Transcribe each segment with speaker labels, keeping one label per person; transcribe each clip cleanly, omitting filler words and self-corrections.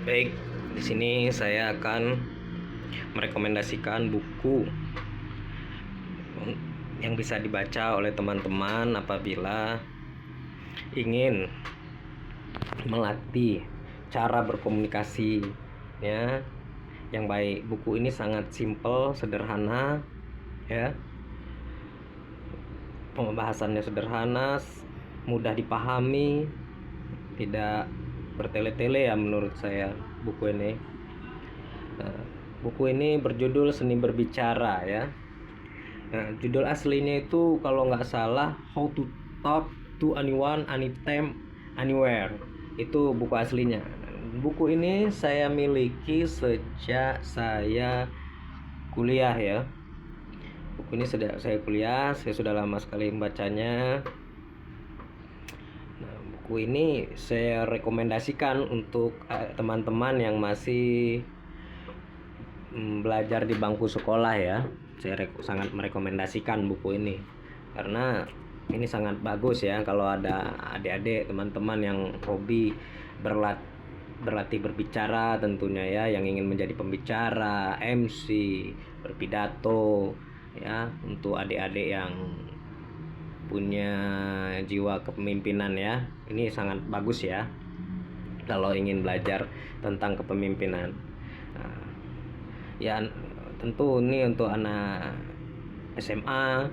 Speaker 1: Baik, di sini saya akan merekomendasikan buku yang bisa dibaca oleh teman-teman apabila ingin melatih cara berkomunikasi ya yang baik. Buku ini sangat simpel, sederhana ya. Pembahasannya sederhana, mudah dipahami, tidak bertele-tele ya menurut saya buku ini. Buku ini berjudul Seni Berbicara ya. Judul aslinya itu kalau nggak salah How to Talk to Anyone, Anytime, Anywhere. Itu buku aslinya. Buku ini saya miliki sejak saya kuliah ya. Buku ini sejak saya kuliah, saya sudah lama sekali membacanya. Buku ini saya rekomendasikan untuk teman-teman yang masih belajar di bangku sekolah ya. Saya sangat merekomendasikan buku ini karena ini sangat bagus ya kalau ada adik-adik teman-teman yang hobi berlatih berbicara tentunya ya, yang ingin menjadi pembicara, MC, berpidato ya, untuk adik-adik yang punya jiwa kepemimpinan ya. Ini sangat bagus ya kalau ingin belajar tentang kepemimpinan. Ya tentu ini untuk anak SMA,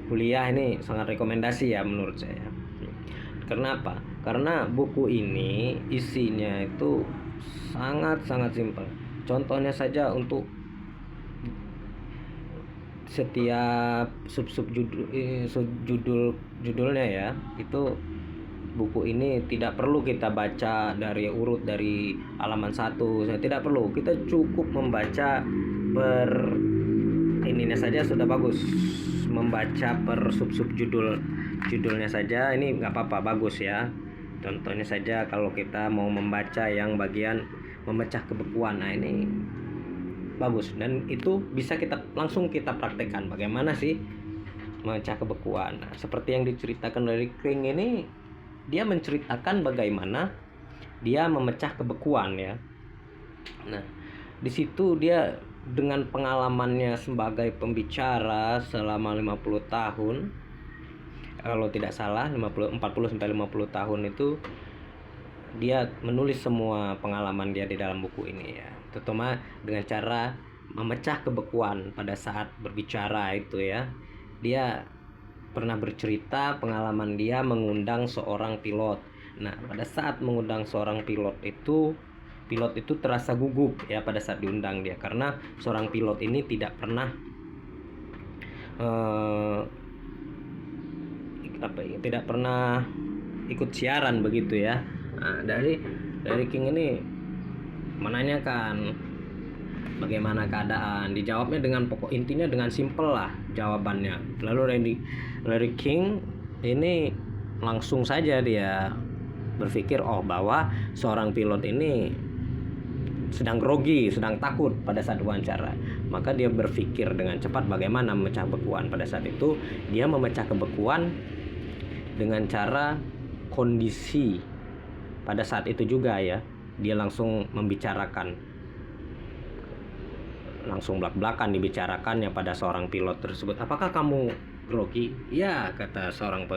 Speaker 1: kuliah ini sangat rekomendasi ya menurut saya. Karena apa? Karena buku ini isinya itu sangat-sangat simpel. Contohnya saja untuk setiap judulnya ya, itu buku ini tidak perlu kita baca dari urut dari halaman 1. Saya tidak perlu, kita cukup membaca ininya saja sudah bagus. Membaca per judulnya saja ini nggak apa-apa, bagus ya. Contohnya saja kalau kita mau membaca yang bagian memecah kebekuan, nah ini bagus, dan itu bisa langsung kita praktekkan bagaimana sih memecah kebekuan. Nah, seperti yang diceritakan dari King ini, dia menceritakan bagaimana dia memecah kebekuan ya. Nah, di situ dia dengan pengalamannya sebagai pembicara selama 50 tahun, kalau tidak salah 40 sampai 50 tahun itu dia menulis semua pengalaman dia di dalam buku ini ya, terutama dengan cara memecah kebekuan pada saat berbicara itu ya. Dia pernah bercerita pengalaman dia mengundang seorang pilot. Nah, pada saat mengundang seorang pilot itu terasa gugup ya pada saat diundang dia, karena seorang pilot ini tidak pernah tidak pernah ikut siaran begitu ya. Nah, dari King ini menanyakan bagaimana keadaan, dijawabnya dengan intinya dengan simpel lah jawabannya. Lalu dari King ini langsung saja dia berpikir bahwa seorang pilot ini sedang grogi, sedang takut pada saat wawancara. Maka dia berpikir dengan cepat bagaimana memecah kebekuan. Pada saat itu dia memecah kebekuan dengan cara kondisi pada saat itu juga ya. Dia langsung membicarakan, langsung belak-belakan dibicarakannya pada seorang pilot tersebut. Apakah kamu grogi? Ya, kata seorang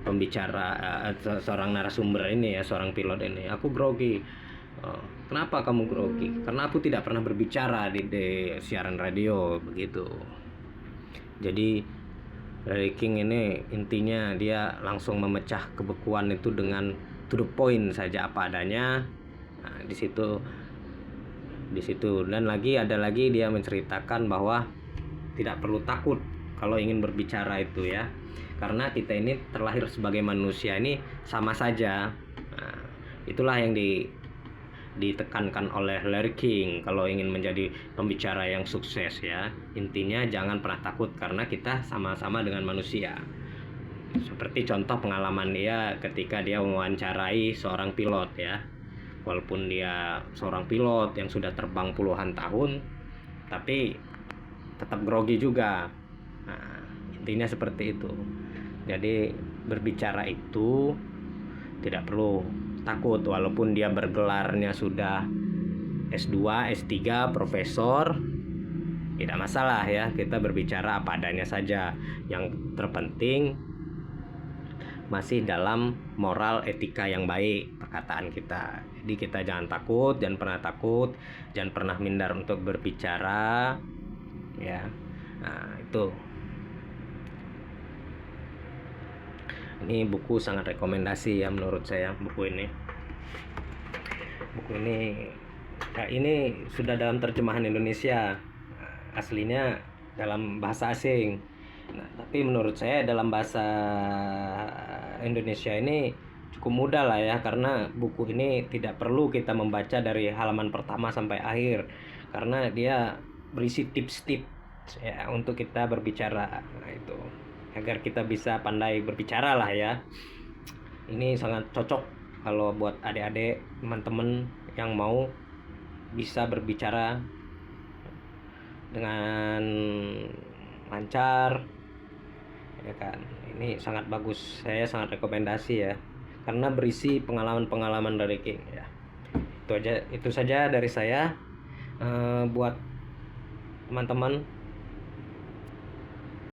Speaker 1: pembicara, seorang narasumber ini ya, seorang pilot ini, aku grogi. Kenapa kamu grogi? Karena aku tidak pernah berbicara di siaran radio begitu. Jadi dari King ini intinya dia langsung memecah kebekuan itu dengan to the point saja, apa adanya. Nah, di situ dan ada lagi dia menceritakan bahwa tidak perlu takut kalau ingin berbicara itu ya, karena kita ini terlahir sebagai manusia ini sama saja. Nah, itulah yang ditekankan oleh Larry King kalau ingin menjadi pembicara yang sukses ya. Intinya jangan pernah takut karena kita sama-sama dengan manusia. Seperti contoh pengalaman dia ketika dia mewawancarai seorang pilot ya. Walaupun dia seorang pilot yang sudah terbang puluhan tahun, tapi tetap grogi juga. Nah, intinya seperti itu. Jadi berbicara itu tidak perlu takut, walaupun dia bergelarnya sudah S2, S3, profesor, tidak masalah ya, kita berbicara apa adanya saja. Yang terpenting masih dalam moral etika yang baik perkataan kita. Jadi kita jangan takut, jangan pernah takut, jangan pernah minder untuk berbicara ya. Nah, itu. Ini buku sangat rekomendasi ya menurut saya, buku ini. Buku ini sudah dalam terjemahan Indonesia. Aslinya dalam bahasa asing. Nah, tapi menurut saya dalam bahasa Indonesia ini cukup mudah lah ya, karena buku ini tidak perlu kita membaca dari halaman pertama sampai akhir, karena dia berisi tips-tips ya untuk kita berbicara. Nah, itu agar kita bisa pandai berbicara lah ya. Ini sangat cocok kalau buat adik-adik, teman-teman yang mau bisa berbicara dengan lancar ya kan. Ini sangat bagus, saya sangat rekomendasi ya, karena berisi pengalaman-pengalaman dari King ya. Itu saja dari saya. Buat teman-teman